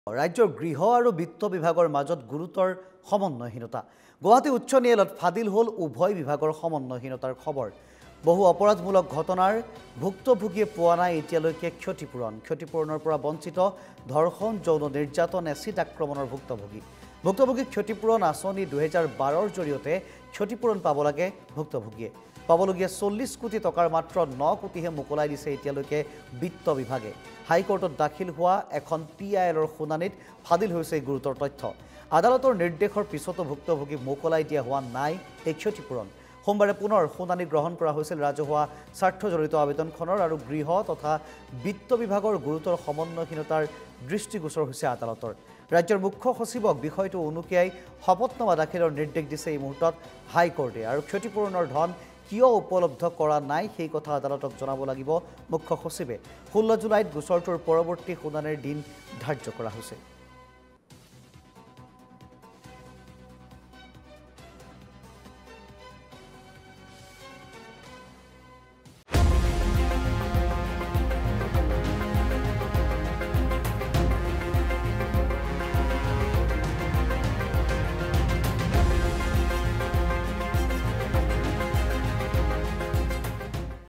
ৰাজ্যৰ গৃহ আৰু বিত্ত বিভাগৰ মাজত গুৰুতৰ সমন্বয়হীনতা। গুৱাহাটী উচ্চ ন্যায়ালয়ত ফাদিল হ'ল উভয় বিভাগৰ সমন্বয়হীনতাৰ খবৰ। বহু অপৰাধমূলক ঘটনাৰ ভুক্তভোগীয়ে পোৱা নাই এতিয়ালৈকে ক্ষতিপূৰণ। ক্ষতিপূৰণৰ পৰা বঞ্চিত ধৰ্ষণ, যৌন নিৰ্যাতন, এচিড আক্ৰমণৰ ভুক্তভোগী। ভুক্তভোগীক ক্ষতিপূৰণ আঁচনি 2012ৰ জৰিয়তে ক্ষতিপূৰণ পাব লাগে ভুক্তভোগীয়ে। পাবলগীয়া 40 কোটি টকাৰ মাত্ৰ 9 কোটিহে মোকলাই দিছে এতিয়ালৈকে বিত্ত বিভাগে। হাইকোৰ্টত দাখিল হোৱা এখন PILৰ শুনানিত ফাদিল হৈছে এই গুৰুতৰ তথ্য। আদালতৰ নিৰ্দেশৰ পিছতো ভুক্তভোগীক মোকলাই দিয়া হোৱা নাই এই ক্ষতিপূৰণ। সোমবাৰে পুনৰ শুনানি গ্ৰহণ কৰা হৈছিল ৰাজহুৱা স্বাৰ্থজড়িত আবেদনখনৰ আৰু গৃহ তথা বিত্ত বিভাগৰ গুৰুতৰ সমন্বয়হীনতাৰ দৃষ্টিগোচৰ হৈছে আদালতৰ। ৰাজ্যৰ মুখ্য সচিবক বিষয়টো উনুকিয়াই শপতনামা দাখিলৰ নিৰ্দেশ দিছে এই মুহূৰ্তত হাইকোৰ্টে। আৰু ক্ষতিপূৰণৰ ধন কিয় উপলব্ধ কৰা নাই সেই কথা আদালতক জনাব লাগিব মুখ্য সচিবে। 16 জুলাইত গোচৰটোৰ পৰৱৰ্তী শুনানিৰ দিন ধাৰ্য কৰা হৈছে।